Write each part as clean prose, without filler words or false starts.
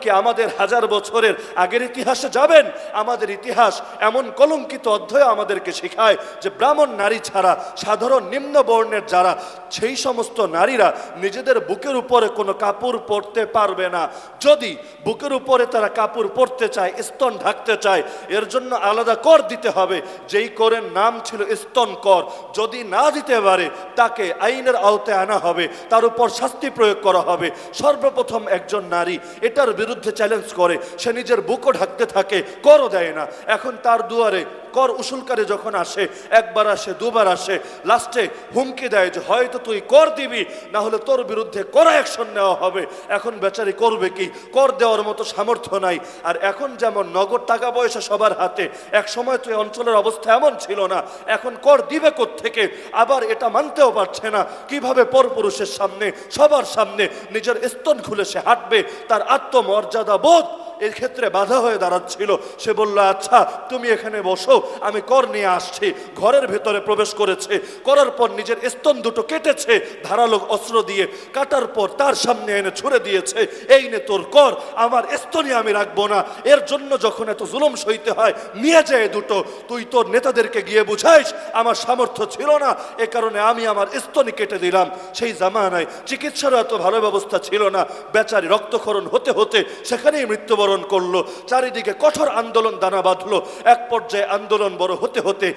কি আমাদের হাজার বছরের আগের ইতিহাসে যাবেন? আমাদের ইতিহাস এমন কলঙ্কিত অধ্যায় আমাদেরকে শেখায় যে ব্রাহ্মণ নারী ছাড়া সাধারণ নিম্ন বর্ণের যারা, সেই সমস্ত নারীরা নিজেদের বুকের উপরে কোনো কাপড় পরতে পারবে না। যদি বুকের উপরে তারা কাপড় পরতে চায়, স্তন ঢাকতে চায়, এর জন্য আলাদা কর দিতে হবে, যেই করের নাম ছিল স্তন কর। যদি না দিতে পারে তাকে আইনের আওতায় আনা হবে, তার উপর শাস্তি প্রয়োগ করা হবে। সর্বপ্রথম একজন নারী এটার বিরুদ্ধে চ্যালেঞ্জ করে, সে নিজের বুকও ঢাকতে থাকে, করও দেয় না। এখন তার দুয়ারে কর উসুলকারী যখন আসে, একবার আসে, দুবার আসে, লাস্টে হুমকি দেয় যে হয়তো তুই কর দিবি, না হলে তোর বিরুদ্ধে কড়া অ্যাকশন নেওয়া হবে। এখন বেচারি করবে কি? কর দেওয়ার মতো সামর্থ্য নাই। আর এখন যেমন নগদ টাকা পয়সা সবার হাতে, এক সময় তো এই অঞ্চলের অবস্থা এমন ছিল না। এখন কর দিবে কোত্থেকে? আবার এটা মানতেও পারছে না কিভাবে পরপুরুষের সামনে, সবার সামনে নিজের স্তন খুলে সে হাঁটবে। তার আত্মমর্যাদা বোধ এর ক্ষেত্রে বাধা হয়ে দাঁড়াচ্ছিল। সে বলল, আচ্ছা তুমি এখানে বসো, আমি কর নিয়ে আসছি। ঘরের ভেতরে প্রবেশ করেছে, করার পর নিজের স্তন দুটো কেটেছে ধারালো অস্ত্র দিয়ে। কাটার পর তার সামনে এনে ছুড়ে দিয়েছে, এই নে তোর কর, আমার স্তনই আমি রাখবো না। এর জন্য যখন এত জুলুম সইতে হয়, নিয়ে যায় দুটো, তুই তোর নেতাদেরকে গিয়ে বুঝাইস আমার সামর্থ্য ছিল না, এ কারণে আমি আমার স্তনই কেটে দিলাম। সেই জামানায় চিকিৎসারও এত ভালো ব্যবস্থা ছিল না। বেচারি রক্তক্ষরণ হতে হতে সেখানেই মৃত্যুবরণ করলো। চারিদিকে কঠোর আন্দোলন দানা বাঁধলো। এক পর্যায়ে আন্দোলন বড় হতে হতে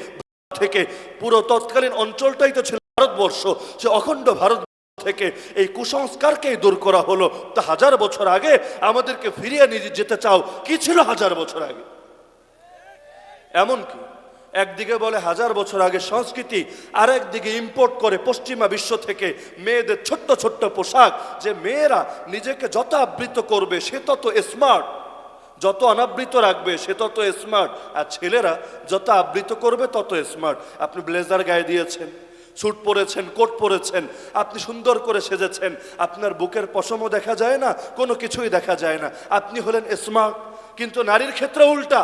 থেকে পুরো তৎকালীন অঞ্চলটাই তো ছিল ভারতবর্ষ, সে অখণ্ড ভারত থেকে এই কুসংস্কারকেই দূর করা হলো। তা হাজার বছর আগে আমাদেরকে ফিরিয়ে নিয়ে যেতে চাও, কি ছিল হাজার বছর আগে? এমন কি একদিকে বলে হাজার বছর আগে সংস্কৃতি, আর একদিকে ইম্পোর্ট করে পশ্চিমা বিশ্ব থেকে মেয়েদের ছোট্ট ছোট্ট পোশাক, যে মেয়েরা নিজেকে যত আবৃত করবে সে তত স্মার্ট, যত অনাবৃত রাখবে সে তত স্মার্ট, আর ছেলেরা যত আবৃত করবে তত স্মার্ট। আপনি ব্লেজার গায়ে দিয়েছেন, স্যুট পরেছেন, কোট পরেছেন, আপনি সুন্দর করে সেজেছেন, আপনার বুকের পশমও দেখা যায় না, কোনো কিছুই দেখা যায় না, আপনি হলেন স্মার্ট। কিন্তু নারীর ক্ষেত্রে উল্টা,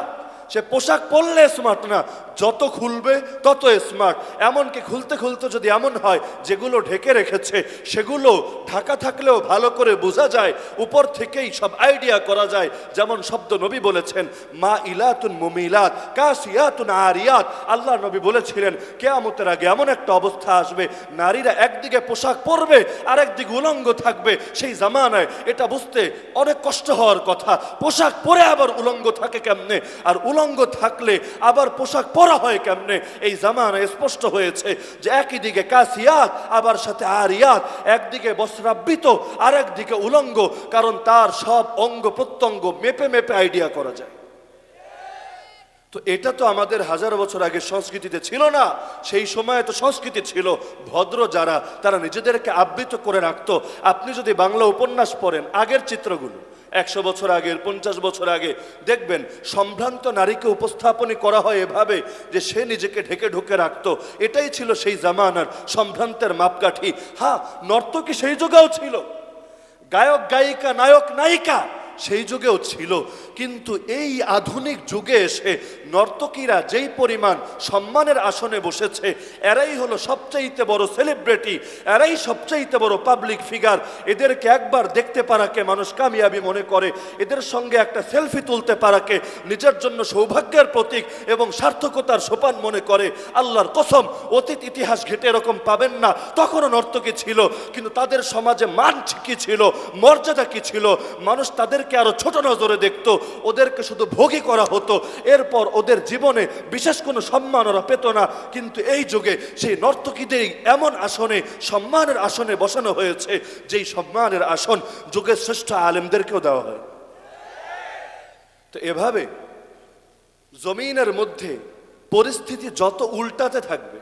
সে পোশাক পরলে স্মার্ট না, যত খুলবে তত স্মার্ট। এমনকি খুলতে খুলতে যদি এমন হয় যেগুলো ঢেকে রেখেছে সেগুলো ঢাকা থাকলেও ভালো করে বোঝা যায়, উপর থেকেই সব আইডিয়া করা যায়। যেমন শব্দ নবী বলেছেন, মা ইলাতুন মুমিলাত কাসিয়াতুন আরিয়াত। আল্লাহ নবী বলেছিলেন কিয়ামতের আগে এমন একটা অবস্থা আসবে, নারীরা একদিকে পোশাক পরবে আর একদিকে উলঙ্গ থাকবে। সেই জামানায় এটা বুঝতে অনেক কষ্ট হওয়ার কথা, পোশাক পরে আবার উলঙ্গ থাকে কেমনে, আর উলঙ্গ থাকলে আবার পোশাক পরা হয় কেমনে? এই জামানায় স্পষ্ট হয়েছে যে একই দিকে কাসিয়াত আবার সাথে আরিয়াত, একদিকে বস্ত্রাবৃত আর একদিকে উলঙ্গ, কারণ তার সব অঙ্গ প্রত্যঙ্গ মেপে মেপে আইডিয়া করা যায়। তো এটা তো আমাদের হাজার বছর আগে সংস্কৃতিতে ছিল না। সেই সময় তো সংস্কৃতি ছিল ভদ্র যারা, তারা নিজেদেরকে আবৃত করে রাখতো। আপনি যদি বাংলা উপন্যাস পড়েন আগের চিত্রগুলো, 100 বছর আগের, 50 বছর আগে, দেখবেন সম্ভ্রান্ত নারীকে উপস্থাপনই করা হয় এভাবে যে সে নিজেকে ঢেকে ঢুকে রাখতো। এটাই ছিল সেই জামানার সম্ভ্রান্তের মাপকাঠি। হ্যাঁ, নর্তকী সেই যুগেও ছিল, গায়ক গায়িকা, নায়ক নায়িকা সেই যুগেও ছিল। কিন্তু এই আধুনিক যুগে এসে নর্তকীরা যেই পরিমাণ সম্মানের আসনে বসেছে, এরাই হলো সবচাইতে বড় সেলিব্রিটি, এরাই সবচাইতে বড় পাবলিক ফিগার। এদেরকে একবার দেখতে পারাকে মানুষ কামিয়াবি মনে করে, এদের সঙ্গে একটা সেলফি তুলতে পারাকে নিজের জন্য সৌভাগ্যের প্রতীক এবং সার্থকতার সোপান মনে করে। আল্লাহর কসম, অতীত ইতিহাস ঘেটে এরকম পাবেন না। তখনও নর্তকী ছিল, কিন্তু তাদের সমাজে মান কি ছিল, মর্যাদা কি ছিল, মানুষ তাদেরকে আরো ছোট নজরে দেখতো, ওদেরকে শুধু ভোগী করা হতো, এরপর ওদের জীবনে বিশেষ কোনো সম্মান ওরা পেত না। কিন্তু এই যুগে সেই নর্তকীদেরই এমন আসনে, সম্মানের আসনে বসানো হয়েছে, যেই সম্মানের আসন যুগের শ্রেষ্ঠ আলেমদেরকেও দেওয়া হয়। তো এভাবে জমিনের মধ্যে পরিস্থিতি যত উল্টাতে থাকবে,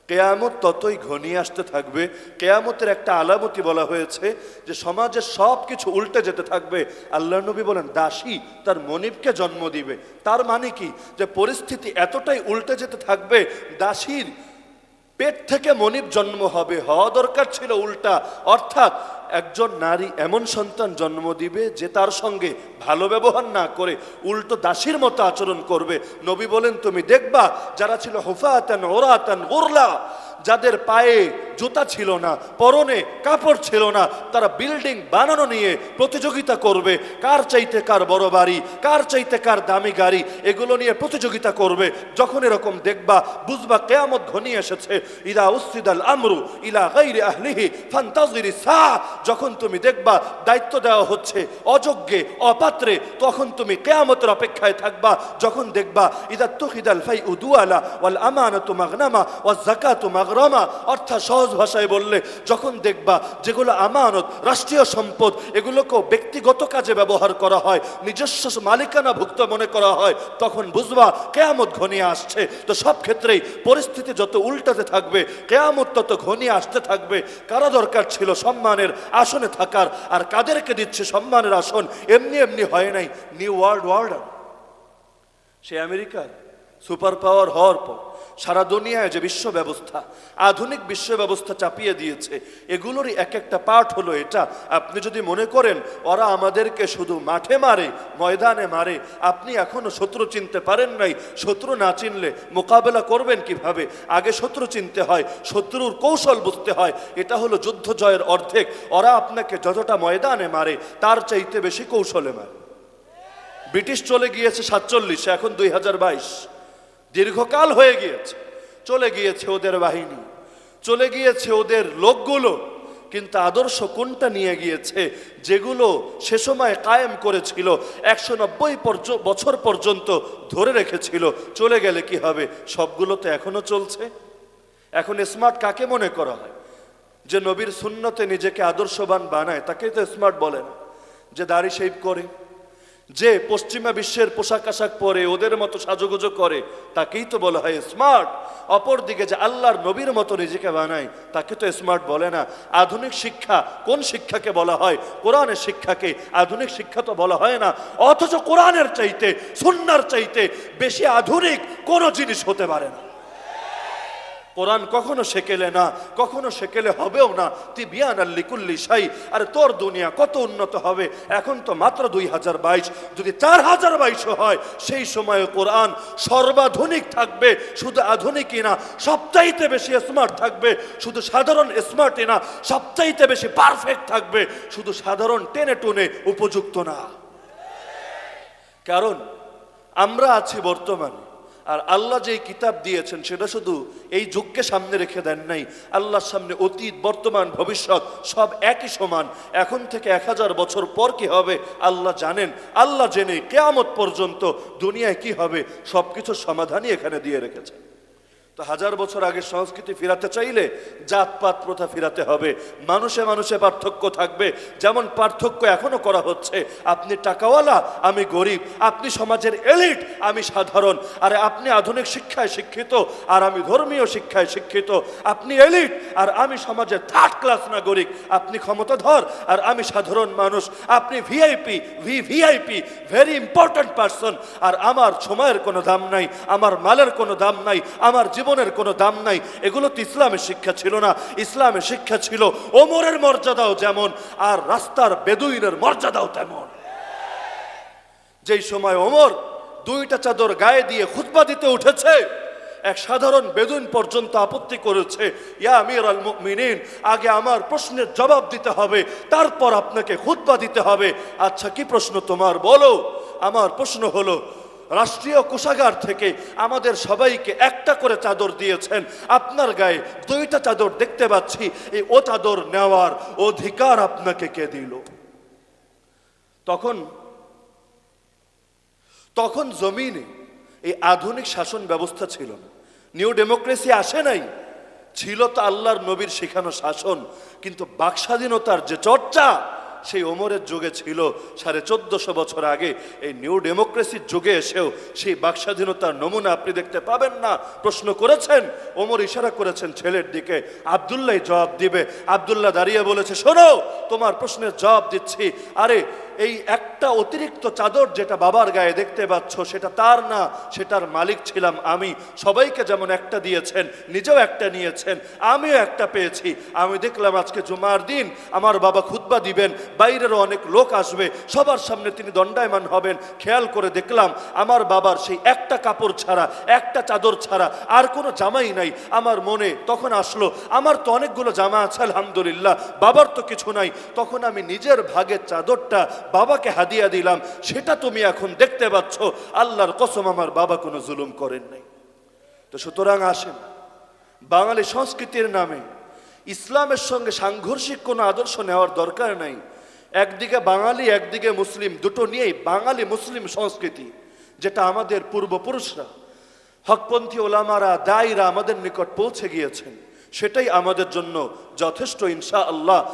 কেয়ামত ততই ঘনিয়ে আসতে থাকবে। কেয়ামতের একটা আলামতি বলা হয়েছে যে সমাজের সব কিছু উল্টে যেতে থাকবে। আল্লাহ নবী বলেন দাসী তার মনিবকে জন্ম দিবে। তার মানে কি, যে পরিস্থিতি এতটাই উল্টে যেতে থাকবে, দাসীর পেট থেকে মনিব জন্ম হবে। হওয়া দরকার ছিল উল্টা, অর্থাৎ একজন নারী এমন সন্তান জন্ম দিবে যে তার সঙ্গে ভালো ব্যবহার না করে উল্টো দাসীর মতো আচরণ করবে। নবী বলেন তুমি দেখবা যারা ছিল হুফাতান ওরাতান গুরলা, যাদের পায়ে জুতা ছিল না, পরনে কাপড় ছিল না, তারা বিল্ডিং বানানো নিয়ে প্রতিযোগিতা করবে, কার চাইতে কার বড় বাড়ি, কার চাইতে কার দামি গাড়ি, এগুলো নিয়ে প্রতিযোগিতা করবে। যখন এরকম দেখবা বুঝবা কিয়ামত ঘনিয়ে এসেছে। ইদা উসিদাল আমরু ইলা গায়রি আহলিহি ফান্তাযিরি সা, যখন তুমি দেখবা দায়িত্ব দেওয়া হচ্ছে অযোগ্যে অপাত্রে, তখন তুমি কিয়ামতের অপেক্ষায় থাকবা। যখন দেখবা ইদা তুখিদাল ফাইউ দুআলা ওয়াল আমানাতু মাগনামা ওয়াজ যাকাতু মাগরামা, অর্থাৎ সহজ ভাষায় বললে যখন দেখবা যেগুলো আমানত, রাষ্ট্রীয় সম্পদ, এগুলোকেও ব্যক্তিগত কাজে ব্যবহার করা হয়, নিজস্ব মালিকানাভুক্ত মনে করা হয়, তখন বুঝবা কিয়ামত ঘনিয়ে আসছে। তো সব ক্ষেত্রেই পরিস্থিতি যত উল্টাতে থাকবে কিয়ামত তত ঘনিয়ে আসতে থাকবে। কারা দরকার ছিল সম্মানের আসনে থাকার, আর কাদেরকে দিচ্ছে সম্মানের আসন? এমনি এমনি হয় নাই। নিউ ওয়ার্ল্ড অর্ডার, সে আমেরিকার সুপার পাওয়ার হওয়ার পর সারা দুনিয়ায় যে বিশ্ব ব্যবস্থা, আধুনিক বিশ্ব ব্যবস্থা চাপিয়ে দিয়েছে, এগুলোরই এক একটা পার্ট হলো এটা। আপনি যদি মনে করেন ওরা আমাদেরকে শুধু মাঠে মারে, ময়দানে মারে, আপনি এখনো শত্রু চিনতে পারেন নাই। শত্রু না চিনলে মোকাবেলা করবেন কিভাবে? আগে শত্রু চিনতে হয়, শত্রুর কৌশল বুঝতে হয়। এটা হলো যুদ্ধ জয়ের অর্ধেক। ওরা আপনাকে যতটা ময়দানে মারে তার চাইতে বেশি কৌশলে মারে। ব্রিটিশ চলে গিয়েছে 47, এখন 2022, দীর্ঘকাল হয়ে গিয়েছে। চলে গিয়েছে ওদের বাহিনী, চলে গিয়েছে ওদের লোকগুলো, কিন্তু আদর্শ কোনটা নিয়ে গিয়েছে? যেগুলো সে সময় কায়েম করেছিল, 190 বছর পর্যন্ত ধরে রেখেছিল। চলে গেলে কি হবে? সবগুলো তো এখনো চলছে। এখন স্মার্ট কাকে মনে করা হয়? যে নবীর সুন্নতে নিজেকে আদর্শবান বানায় তাকেই তো স্মার্ট বলে না। যে দাড়ি শেভ করে, যে পশ্চিমা বিশ্বের পোশাক আশাক পরে ওদের মতো সাজুগুজো করে, তাকেই তো বলা হয় স্মার্ট। অপরদিকে যে আল্লাহর নবীর মতো নিজেকে বানায় তাকে তো স্মার্ট বলে না। আধুনিক শিক্ষা কোন শিক্ষাকে বলা হয়? কোরআনের শিক্ষাকে। আধুনিক শিক্ষা তো বলা হয় না। অথচ কোরআনের চাইতে, সুন্নাহর চাইতে বেশি আধুনিক কোনো জিনিস হতে পারে না। কোরআন কখনো সেকেলে না, কখনো সেকেলে হবেও না। তিবিয়ানাল লিকুল্লি শাই। আরে তোর দুনিয়া কত উন্নত হবে? এখন তো মাত্র 2022, যদি 4022 হয় সেই সময়ে কোরআন সর্বাধুনিক থাকবে। শুধু আধুনিকই না, সবচাইতে বেশি স্মার্ট থাকবে। শুধু সাধারণ স্মার্টই না, সবচাইতে বেশি পারফেক্ট থাকবে। শুধু সাধারণ টেনে টুনে উপযুক্ত না। কারণ আমরা আছি বর্তমানে, আর আল্লাহ যেই কিতাব দিয়েছেন সেটা শুধু এই যুগকে সামনে রেখে দেন নাই। আল্লাহর সামনে অতীত, বর্তমান, ভবিষ্যৎ সব একই সমান। এখন থেকে 1000 বছর পর কি হবে আল্লাহ জানেন। আল্লাহ জেনে কিয়ামত পর্যন্ত দুনিয়ায় কি হবে সবকিছুর সমাধানই এখানে দিয়ে রেখেছেন। তো 1000 বছর আগের সংস্কৃতি ফিরাতে চাইলে জাতপাত প্রথা ফিরাতে হবে। মানুষে মানুষে পার্থক্য থাকবে, যেমন পার্থক্য এখনো করা হচ্ছে। আপনি টাকাওয়ালা, আমি গরিব। আপনি সমাজের এলিট, আমি সাধারণ। আরে আপনি আধুনিক শিক্ষায় শিক্ষিত আর আমি ধর্মীয় শিক্ষায় শিক্ষিত। আপনি এলিট আর আমি সমাজের থার্ড ক্লাস নাগরিক। আপনি ক্ষমতাধর আর আমি সাধারণ মানুষ। আপনি VIP, VVIP, very important person, আর আমার সময়ের কোনো দাম নাই, আমার মালের কোনো দাম নাই, আমার জীবনের কোনো দাম নাই। এগুলো তো ইসলামের শিক্ষা ছিল না। ইসলামের শিক্ষা ছিল ওমরের মর্যাদাও যেমন আর রাস্তার বেদুইনের মর্যাদাও তেমন। যেই সময় ওমর 2টা চাদর গায়ে দিয়ে খুতবা দিতে উঠেছে, এক সাধারণ বেদুইন পর্যন্ত আপত্তি করেছে, ইয়া আমিরুল মুমিনিন, আগে আমার প্রশ্নের জবাব দিতে হবে, তারপর আপনাকে খুতবা দিতে হবে। আচ্ছা কি প্রশ্ন তোমার, বলো। আমার প্রশ্ন হলো, রাষ্ট্রীয় কোষাগার থেকে আমাদের সবাইকে একটা করে চাদর দিয়েছেন, আপনার গায়ে 2টা চাদর দেখতে পাচ্ছি, এই ও চাদর নেওয়ার অধিকার আপনাকে কে দিল? তখন জমিনে এই আধুনিক শাসন ব্যবস্থা ছিল না, নিউ ডেমোক্রেসি আসে নাই। ছিল তো আল্লাহর নবীর শেখানো শাসন, কিন্তু বাকস্বাধীনতার যে চর্চা সেই ওমরের যুগে ছিল 1450 বছর আগে। এই নিউ ডেমোক্রেসির যুগে এসেও সেই বাকস্বাধীনতার নমুনা আপনি দেখতে পাবেন না। প্রশ্ন করেছেন, ওমর ইশারা করেছেন ছেলের দিকে, আব্দুল্লাহ জবাব দিবে। আব্দুল্লাহ দাঁড়িয়ে বলেছে, শোনো তোমার প্রশ্নের জবাব দিচ্ছি। আরে এই একটা অতিরিক্ত চাদর যেটা বাবার গায়ে দেখতে পাচ্ছ সেটা তার না, সেটার মালিক ছিলাম আমি। সবাইকে যেমন একটা দিয়েছেন, নিজেও একটা নিয়েছেন, আমিও একটা পেয়েছি। আমি দেখলাম আজকে জুমার দিন আমার বাবা খুতবা দিবেন, বাইরেরও অনেক লোক আসবে, সবার সামনে তিনি দণ্ডায়মান হবেন। খেয়াল করে দেখলাম আমার বাবার সেই একটা কাপড় ছাড়া, একটা চাদর ছাড়া আর কোনো জামাই নাই। আমার মনে তখন আসলো, আমার তো অনেকগুলো জামা আছে আলহামদুলিল্লাহ, বাবার তো কিছু নাই। তখন আমি নিজের ভাগের চাদরটা বাবাকে হাদিয়া দিলাম। সেটা তুমি এখন দেখতে পাচ্ছ। আল্লাহর কসম আমার বাবা কোনো জুলুম করেন নাই। তো সুতরাং আসেন, বাঙালি সংস্কৃতির নামে ইসলামের সঙ্গে সাংঘর্ষিক কোনো আদর্শ নেওয়ার দরকার নাই। একদিকে বাঙালি, একদিকে মুসলিম, দুটো নিয়েই বাঙালি মুসলিম সংস্কৃতি, যেটা আমাদের পূর্বপুরুষরা, হকপন্থী ওলামারা, দায়ীরা আমাদের নিকট পৌঁছে গিয়েছেন, সেটাই আমাদের জন্য যথেষ্ট ইনশাআল্লাহ।